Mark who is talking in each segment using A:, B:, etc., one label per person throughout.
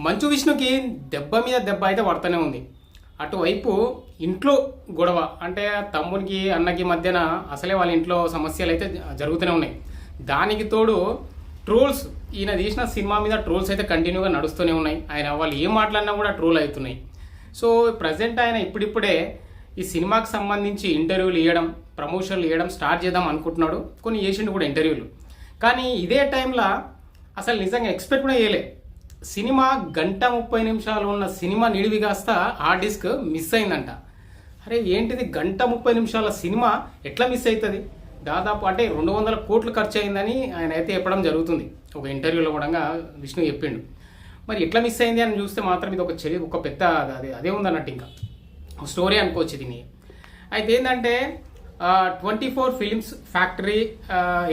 A: మంచు విష్ణుకి దెబ్బ మీద దెబ్బ అయితే పడుతూనే ఉంది. అటువైపు ఇంట్లో గొడవ, అంటే తమ్మునికి అన్నకి మధ్యన అసలే వాళ్ళ ఇంట్లో సమస్యలు అయితే జరుగుతూనే ఉన్నాయి. దానికి తోడు ట్రోల్స్, ఈయన తీసిన సినిమా మీద ట్రోల్స్ అయితే కంటిన్యూగా నడుస్తూనే ఉన్నాయి. ఆయన వాళ్ళు ఏం మాట్లాడినా కూడా ట్రోల్ అవుతున్నాయి. సో ప్రజెంట్ ఆయన ఇప్పుడిప్పుడే ఈ సినిమాకి సంబంధించి ఇంటర్వ్యూలు ఇవ్వడం, ప్రమోషన్లు ఇవ్వడం స్టార్ట్ చేద్దాం అనుకుంటున్నాడు. కొన్ని చేసిండు కూడా ఇంటర్వ్యూలు. కానీ ఇదే టైంలో అసలు నిజంగా ఎక్స్పెక్ట్ కూడా చేయలే. సినిమా 1:30 ఉన్న సినిమా నిడివి కాస్త హార్డ్ డిస్క్ మిస్ అయిందంట. అరే ఏంటిది 1:30 సినిమా ఎట్లా మిస్ అవుతుంది? దాదాపు అంటే 200 కోట్లు ఖర్చు అయిందని ఆయన అయితే చెప్పడం జరుగుతుంది. ఒక ఇంటర్వ్యూలో కూడా విష్ణు చెప్పిండు. మరి ఎట్లా మిస్ అయింది అని చూస్తే మాత్రం ఇది ఒక పెద్ద అదే ఉందన్నట్టు, ఇంకా స్టోరీ అనుకోవచ్చు దీన్ని. అయితే ఏంటంటే 24 ఫిలిమ్స్ ఫ్యాక్టరీ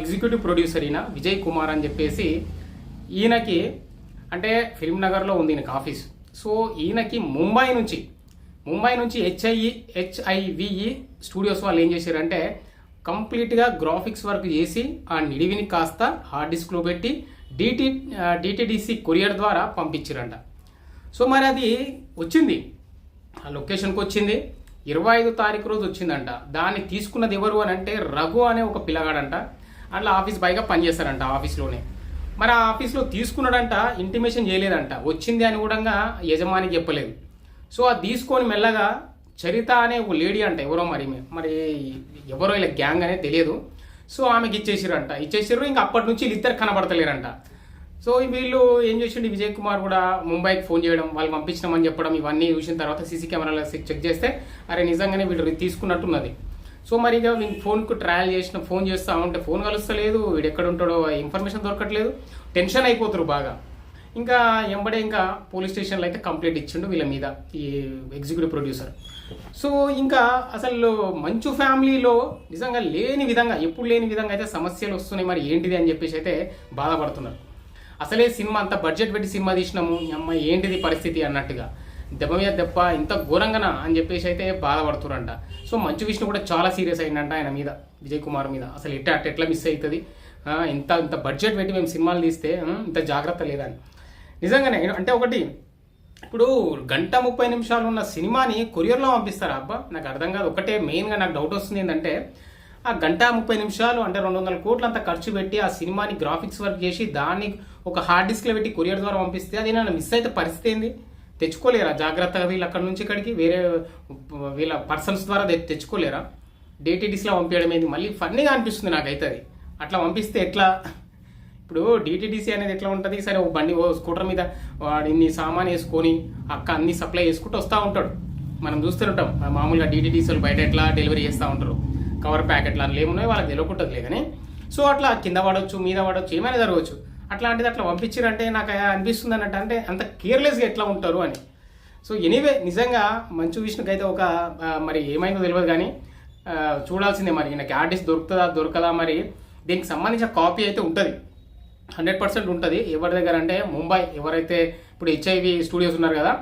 A: ఎగ్జిక్యూటివ్ ప్రొడ్యూసర్ ఈయన విజయ్ కుమార్ అని చెప్పేసి, ఈయనకి అంటే ఫిల్మ్ నగర్లో ఉంది ఈయనకి ఆఫీస్. సో ఈయనకి ముంబై నుంచి హెచ్ఐవిఈ స్టూడియోస్ వాళ్ళు ఏం చేశారంటే కంప్లీట్గా గ్రాఫిక్స్ వర్క్ చేసి ఆ నిడివిని కాస్త హార్డ్ డిస్క్లో పెట్టి డిటిడిసి కొరియర్ ద్వారా పంపించారంట. సో మరి అది వచ్చింది, ఆ లొకేషన్కి వచ్చింది. 25 తారీఖు రోజు వచ్చిందంట. దాన్ని తీసుకున్నది ఎవరు అని అంటే రఘు అనే ఒక పిల్లగాడంట. అట్లా ఆఫీస్ బాయ్గా పనిచేస్తారంట ఆఫీస్లోనే. మరి ఆ ఆఫీస్లో తీసుకున్నాడంట, ఇంటిమేషన్ చేయలేదంట. వచ్చింది అని కూడా యజమానికి చెప్పలేదు. సో అది తీసుకొని మెల్లగా చరిత అనే ఒక లేడీ అంట, ఎవరో మరి ఎవరో ఇలా గ్యాంగ్ అనేది తెలియదు. సో ఆమెకి ఇచ్చేసారు. ఇంకా అప్పటి నుంచి వీళ్ళిద్దరు కనబడతలేరంట. సో వీళ్ళు ఏం చేసిండు, విజయ్ కుమార్ కూడా ముంబైకి ఫోన్ చేయడం, వాళ్ళు పంపించినామని చెప్పడం, ఇవన్నీ చూసిన తర్వాత సీసీ కెమెరాలో చెక్ చేస్తే అరే నిజంగానే వీళ్ళు తీసుకున్నట్టున్నది. సో మరి ఇక ఫోన్కు ట్రయల్ ఫోన్ చేస్తా ఉంటే ఫోన్ కలుస్తలేదు, వీడు ఎక్కడ ఉంటాడో ఇన్ఫర్మేషన్ దొరకట్లేదు. టెన్షన్ అయిపోతారు బాగా. ఇంకా ఎంబడే ఇంకా పోలీస్ స్టేషన్లో అయితే కంప్లైంట్ ఇచ్చిండు వీళ్ళ మీద ఈ ఎగ్జిక్యూటివ్ ప్రొడ్యూసర్. సో ఇంకా అసలు మంచు ఫ్యామిలీలో నిజంగా ఎప్పుడు లేని విధంగా అయితే సమస్యలు వస్తున్నాయి. మరి ఏంటిది అని చెప్పేసి అయితే బాధపడుతున్నారు. అసలే సినిమా అంత బడ్జెట్ పెట్టి సినిమా తీసినాము, అమ్మ ఏంటిది పరిస్థితి అన్నట్టుగా, దెబ్బ మీద దెబ్బ ఇంత ఘోరంగానా అని చెప్పేసి అయితే బాధపడుతున్నారంట. సో మంచు విష్ణు కూడా చాలా సీరియస్ అయిందంట ఆయన మీద, విజయ్ కుమార్ మీద. అసలు ఎట్లా మిస్ అవుతుంది, ఇంత బడ్జెట్ పెట్టి మేము సినిమాలు తీస్తే ఇంత జాగ్రత్త లేదని. నిజంగానే అంటే ఒకటి, ఇప్పుడు 1:30 ఉన్న సినిమాని కొరియర్లో పంపిస్తారా అబ్బా? నాకు అర్థం కాదు. ఒకటే మెయిన్గా నాకు డౌట్ వస్తుంది ఏంటంటే, ఆ 1:30 అంటే 200 కోట్లు అంతా ఖర్చు పెట్టి ఆ సినిమాని గ్రాఫిక్స్ వర్క్ చేసి దాన్ని ఒక హార్డ్ డిస్క్లో పెట్టి కొరియర్ ద్వారా పంపిస్తే అది నన్ను మిస్ అయితే పరిస్థితి ఏంది? తెచ్చుకోలేరా జాగ్రత్తగా? వీళ్ళు అక్కడ నుంచి ఇక్కడికి వేరే వీళ్ళ పర్సన్స్ ద్వారా తెచ్చుకోలేరా? డిటిడిసిలో పంపించడం ఏంది? మళ్ళీ ఫన్నీగా అనిపిస్తుంది నాకైతే అది. అట్లా పంపిస్తే ఎట్లా? ఇప్పుడు డిటిడిసి అనేది ఎట్లా ఉంటుంది? సరే ఓ స్కూటర్ మీద వాడు ఇన్ని సామాన్ వేసుకొని అక్క అన్ని సప్లై చేసుకుంటూ వస్తూ ఉంటాడు. మనం చూస్తుంటాం మామూలుగా డిటిడిసిలు బయట ఎట్లా డెలివరీ చేస్తూ ఉంటారు. కవర్ ప్యాకెట్లు అట్లా ఏమున్నాయో వాళ్ళకి తెలియకుంటుంది కానీ. సో అట్లా కింద పడవచ్చు, మీద పడవచ్చు, ఏమైనా జరగవచ్చు. అట్లాంటిది అట్లా పంపించారంటే నాకు అనిపిస్తుంది అన్నట్టు, అంటే అంత కేర్లెస్గా ఎట్లా ఉంటారు అని. సో ఎనీవే నిజంగా మంచు విష్ణుకి అయితే ఒక మరి ఏమైందో తెలియదు కానీ చూడాల్సిందే. మరి నాకు ఆర్టిస్ట్ దొరకదా? మరి దీనికి సంబంధించిన కాపీ అయితే ఉంటుంది, 100% ఉంటుంది. ఎవరి దగ్గర అంటే ముంబై ఎవరైతే ఇప్పుడు హెచ్ఐవి స్టూడియోస్ ఉన్నారు కదా,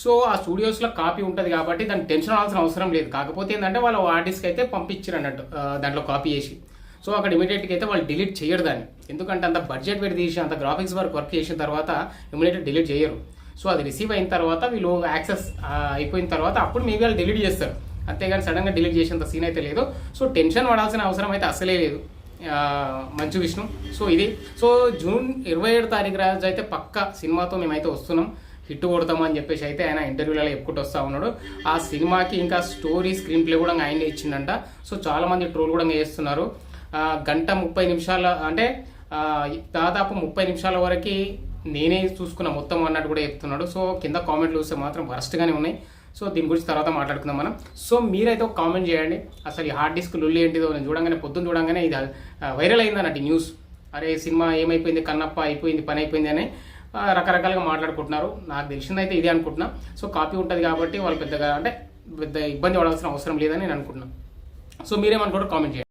A: సో ఆ స్టూడియోస్లో కాపీ ఉంటుంది కాబట్టి దానికి టెన్షన్ అవ్వాల్సిన అవసరం లేదు. కాకపోతే ఏంటంటే వాళ్ళు ఆర్టిస్ట్కి అయితే పంపించారు అన్నట్టు దాంట్లో కాపీ చేసి. సో అక్కడ ఇమీడియట్గా అయితే వాళ్ళు డిలీట్ చేయరు దాన్ని. ఎందుకంటే అంత బడ్జెట్ పెట్టి తీసి అంత గ్రాఫిక్స్ వర్క్ చేసిన తర్వాత ఇమీడియట్గా డిలీట్ చేయరు. సో అది రిసీవ్ అయిన తర్వాత వీళ్ళు యాక్సెస్ అయిపోయిన తర్వాత అప్పుడు మేబీ వాళ్ళు డిలీట్ చేస్తారు. అంతేగాని సడన్గా డిలీట్ చేసేంత సీన్ అయితే లేదు. సో టెన్షన్ పడాల్సిన అవసరం అయితే అసలే లేదు మంచు విష్ణు. సో ఇది జూన్ 27 తారీఖు రోజు అయితే పక్క సినిమాతో మేమైతే వస్తున్నాం, హిట్ కొడతామని చెప్పేసి అయితే ఆయన ఇంటర్వ్యూలలో చెప్పుకుంటూ వస్తూ ఉన్నాడు. ఆ సినిమాకి ఇంకా స్టోరీ స్క్రీన్ ప్లే కూడా ఆయనే ఇచ్చిందంట. సో చాలామంది ట్రోల్ కూడా చేస్తున్నారు. 1:30 అంటే దాదాపు 30 నిమిషాల వరకు నేనే చూసుకున్న మొత్తం అన్నట్టు కూడా చెప్తున్నాడు. సో కింద కామెంట్లు చూస్తే మాత్రం వరస్ట్గానే ఉన్నాయి. సో దీని గురించి తర్వాత మాట్లాడుకుందాం మనం. సో మీరైతే ఒక కామెంట్ చేయండి, అసలు ఈ హార్డ్ డిస్క్ లుల్లి ఏంటిదో. నేను పొద్దున్న చూడంగానే ఇది వైరల్ అయింది అన్నట్టు న్యూస్. అరే సినిమా ఏమైపోయింది, కన్నప్ప అయిపోయింది, పని అయిపోయింది అని రకరకాలుగా మాట్లాడుకుంటున్నారు. నాకు తెలిసిందైతే ఇదే అనుకుంటున్నా. సో కాపీ ఉంటుంది కాబట్టి వాళ్ళు పెద్ద ఇబ్బంది పడాల్సిన అవసరం లేదని నేను అనుకుంటున్నాను. సో మీరేమనుకుంటారు కామెంట్ చేయండి.